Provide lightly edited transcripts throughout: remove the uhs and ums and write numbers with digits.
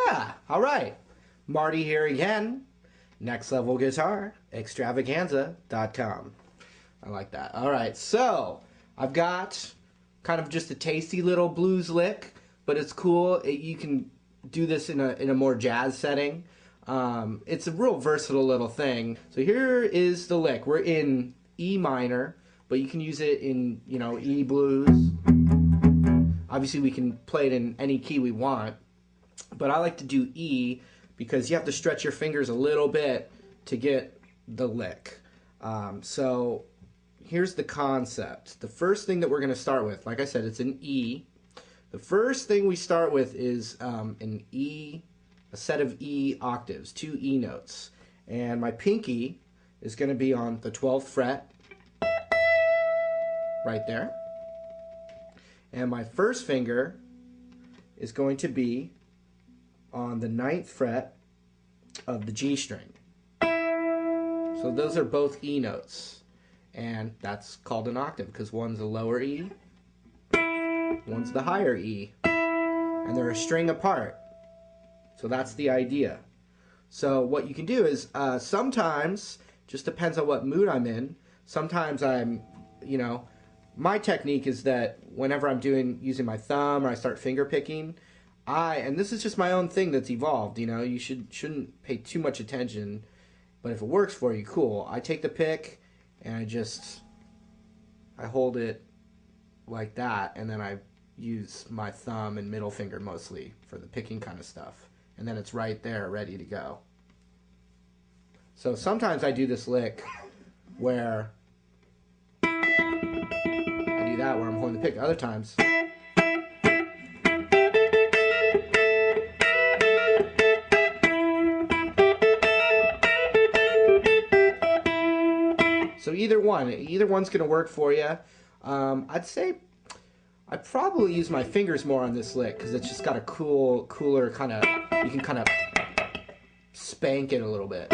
Yeah, all right. Marty here again. Next Level Guitar, extravaganza.com. I like that. All right, so I've got kind of just a tasty little blues lick, but it's cool. You can do this in a more jazz setting. It's a real versatile little thing. So here is the lick. We're in E minor, but you can use it in, E blues. Obviously, we can play it in any key we want, but I like to do E because you have to stretch your fingers a little bit to get the lick. So here's the concept. The first thing that we're going to start with, like I said, it's an E. The first thing we start with is an E, a set of E octaves, 2 E notes. And my pinky is going to be on the 12th fret, right there. And my first finger is going to be on the 9th fret of the G string. So those are both E notes. And that's called an octave because one's a lower E, one's the higher E. And they're a string apart. So that's the idea. So what you can do is sometimes, just depends on what mood I'm in, sometimes I'm, my technique is that whenever I'm using my thumb or I start finger picking, and this is just my own thing that's evolved, you shouldn't pay too much attention, but if it works for you, cool. I take the pick and I hold it like that, and then I use my thumb and middle finger mostly for the picking kind of stuff, and then it's right there ready to go. So sometimes I do this lick where I do that where I'm holding the pick. Other times so either one's gonna work for you. I'd say I'd probably use my fingers more on this lick because it's just got a cooler kind of, you can kind of spank it a little bit.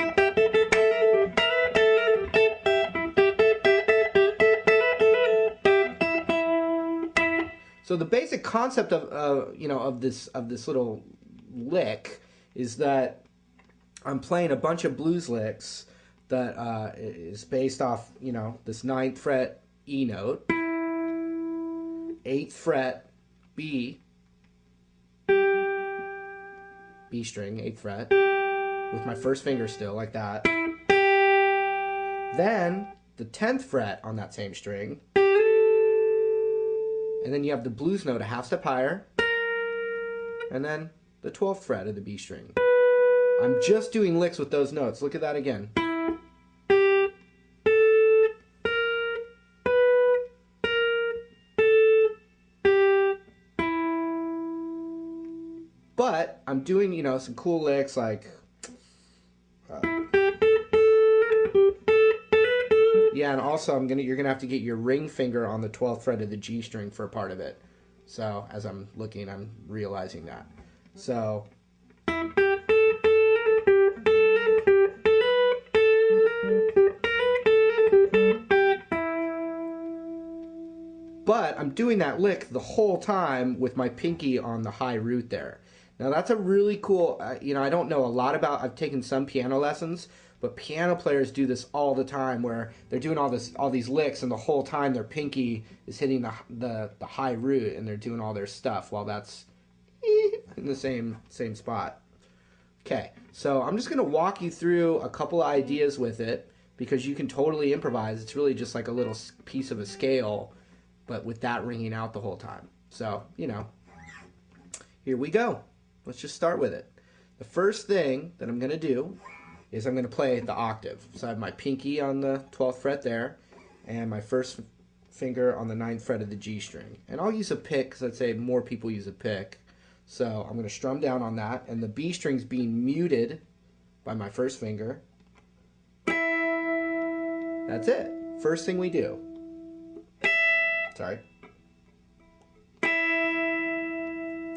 So the basic concept of this little lick is that I'm playing a bunch of blues licks that is based off this 9th fret E note, 8th fret B string, 8th fret, with my first finger still like that. Then the 10th fret on that same string. And then you have the blues note a half step higher. And then the 12th fret of the B string. I'm just doing licks with those notes. Look at that again. But I'm doing, some cool licks like yeah, and also you're gonna have to get your ring finger on the 12th fret of the G string for a part of it. So as I'm looking, I'm realizing that. So but I'm doing that lick the whole time with my pinky on the high root there. Now that's a really cool, I don't know a lot about, I've taken some piano lessons, but piano players do this all the time where they're doing all these licks and the whole time their pinky is hitting the high root and they're doing all their stuff while that's in the same spot. Okay, so I'm just going to walk you through a couple of ideas with it because you can totally improvise. It's really just like a little piece of a scale, but with that ringing out the whole time. So, here we go. Let's just start with it. The first thing that I'm going to do is I'm going to play the octave. So I have my pinky on the 12th fret there, and my first finger on the 9th fret of the G string. And I'll use a pick because I'd say more people use a pick. So I'm going to strum down on that, and the B string's being muted by my first finger. That's it. First thing we do. Sorry.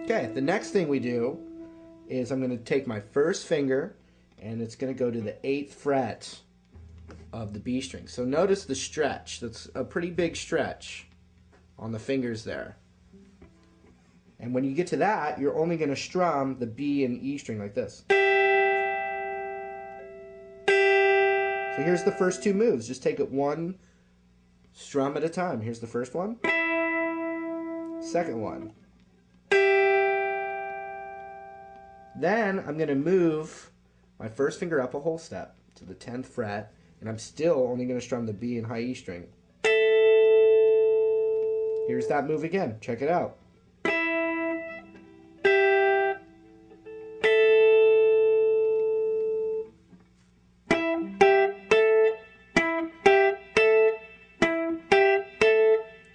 Okay, the next thing we do is I'm going to take my first finger and it's going to go to the 8th fret of the B string. So notice the stretch. That's a pretty big stretch on the fingers there. And when you get to that, you're only going to strum the B and E string like this. So here's the first two moves. Just take it one strum at a time. Here's the first one. Second one. Then I'm going to move my first finger up a whole step to the 10th fret, and I'm still only going to strum the B and high E string. Here's that move again. Check it out.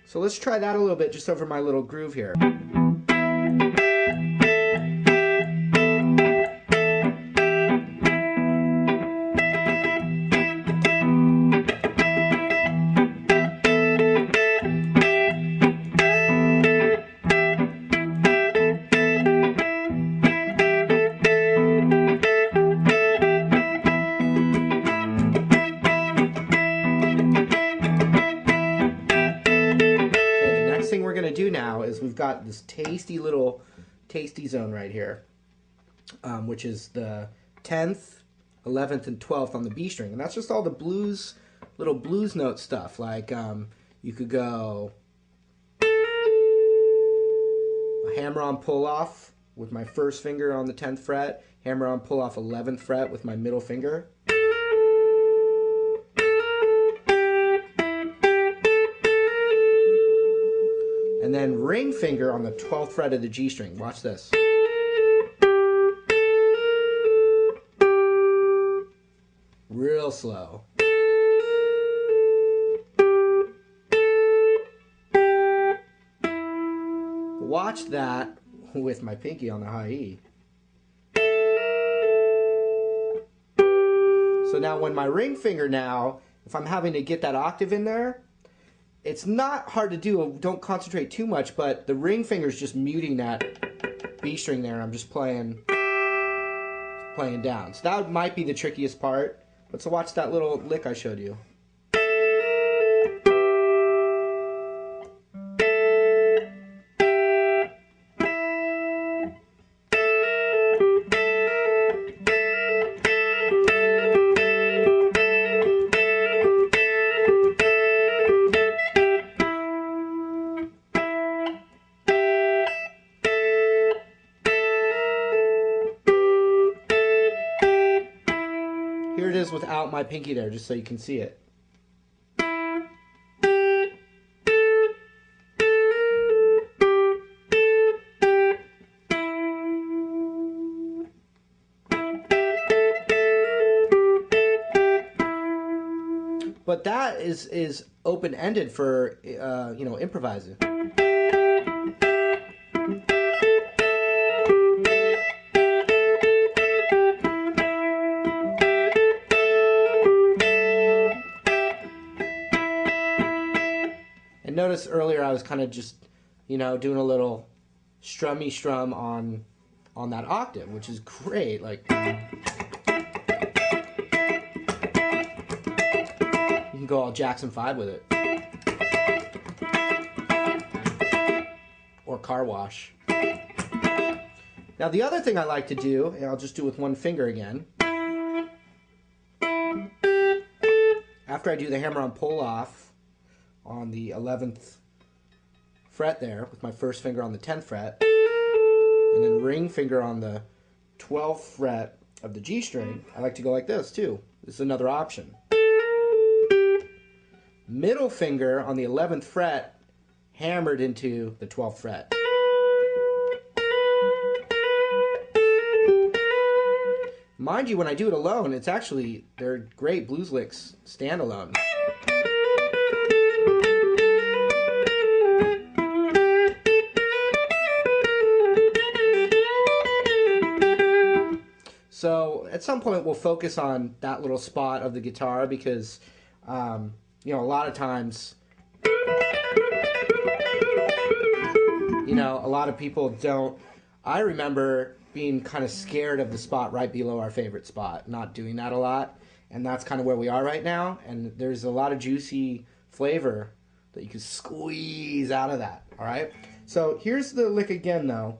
So let's try that a little bit just over my little groove here. Thing we're going to do now is we've got this tasty little tasty zone right here, which is the 10th, 11th, and 12th on the B string, and that's just all the blues, little blues note stuff. Like you could go a hammer on pull off with my first finger on the 10th fret, hammer on pull off 11th fret with my middle finger. And then ring finger on the 12th fret of the G string. Watch this. Real slow. Watch that with my pinky on the high E. So now when my ring finger now, if I'm having to get that octave in there, it's not hard to do. Don't concentrate too much, but the ring finger is just muting that B string there, and I'm just playing down. So that might be the trickiest part. But so watch that little lick I showed you. Here it is without my pinky there, just so you can see it. But that is open-ended for you know, improvising. And notice earlier I was kind of just, you know, doing a little strummy strum on that octave, which is great. Like, you can go all Jackson 5 with it. Or Car Wash. Now the other thing I like to do, and I'll just do with one finger again. After I do the hammer on pull off on the 11th fret there with my first finger on the 10th fret, and then ring finger on the 12th fret of the G string, I like to go like this too. This is another option. Middle finger on the 11th fret hammered into the 12th fret. Mind you, when I do it alone, it's actually, they're great blues licks standalone. So at some point we'll focus on that little spot of the guitar because, you know, a lot of times, you know, a lot of people don't. I remember being kind of scared of the spot right below our favorite spot, not doing that a lot, and that's kind of where we are right now, and there's a lot of juicy flavor that you can squeeze out of that, all right? So here's the lick again, though.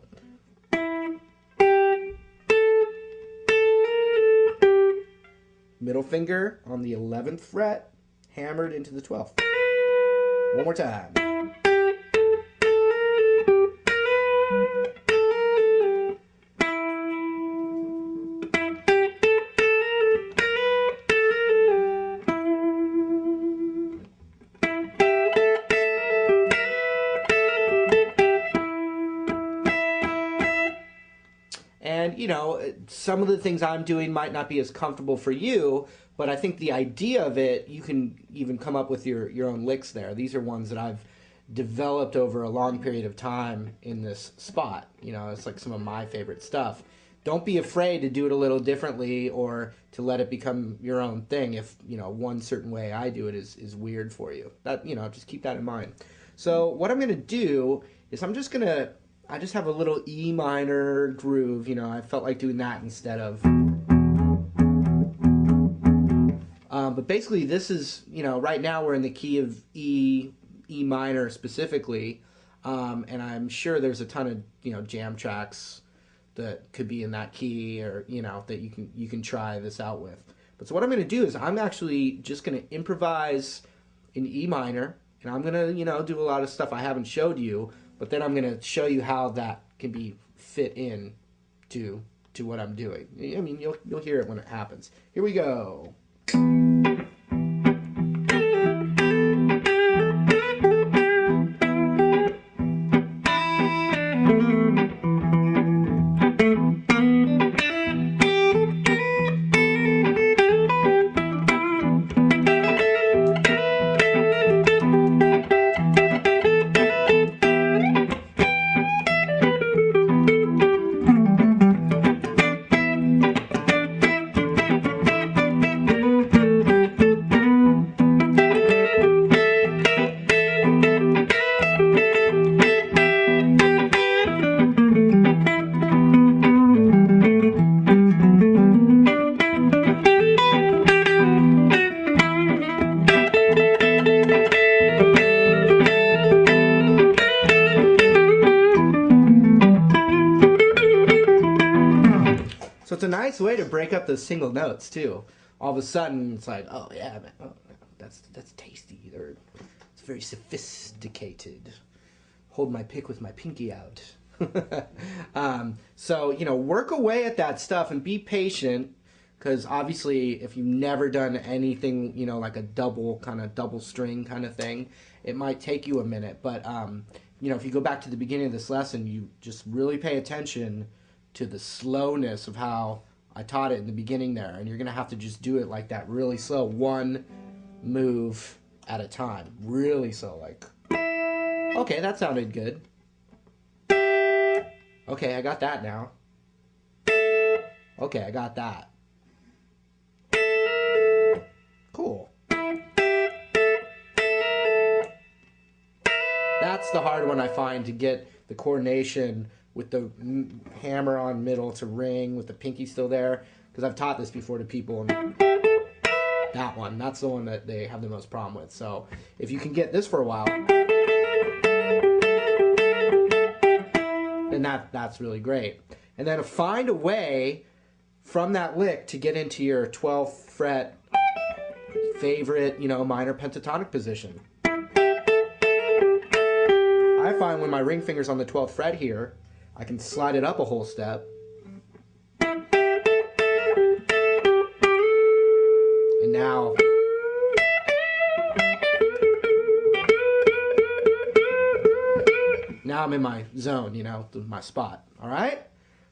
Middle finger on the 11th fret, hammered into the 12th. One more time. And, you know, some of the things I'm doing might not be as comfortable for you, but I think the idea of it, you can even come up with your own licks there. These are ones that I've developed over a long period of time in this spot. You know, it's like some of my favorite stuff. Don't be afraid to do it a little differently or to let it become your own thing if, you know, one certain way I do it is weird for you. That, you know, just keep that in mind. So what I'm going to do is I just have a little E minor groove, you know, I felt like doing that instead of... but basically this is, you know, right now we're in the key of E minor specifically, and I'm sure there's a ton of, you know, jam tracks that could be in that key, or, you know, that you can try this out with. But so what I'm going to do is I'm actually just going to improvise in E minor, and I'm going to, you know, do a lot of stuff I haven't showed you, but then I'm going to show you how that can be fit in to what I'm doing. I mean, you'll hear it when it happens. Here we go. So it's a nice way to break up those single notes too. All of a sudden, it's like, oh yeah, man, oh, that's tasty. It's very sophisticated. Hold my pick with my pinky out. So, you know, work away at that stuff and be patient, because obviously if you've never done anything, you know, like a double string kind of thing, it might take you a minute. But, you know, if you go back to the beginning of this lesson, you just really pay attention to the slowness of how I taught it in the beginning there, and you're gonna have to just do it like that, really slow, one move at a time, really slow. Like, okay, that sounded good. Okay, I got that now. Okay, I got that. Cool. That's the hard one I find, to get the coordination with the hammer on middle to ring with the pinky still there, because I've taught this before to people, and that's the one that they have the most problem with. So if you can get this for a while, then that's really great. And then find a way from that lick to get into your 12th fret favorite, you know, minor pentatonic position. I find when my ring finger's on the 12th fret here, I can slide it up a whole step. And now, I'm in my zone, you know, my spot. All right?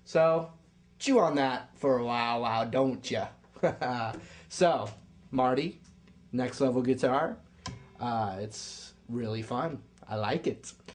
So, chew on that for a while, don't ya? So, Marty, next level guitar. It's really fun. I like it.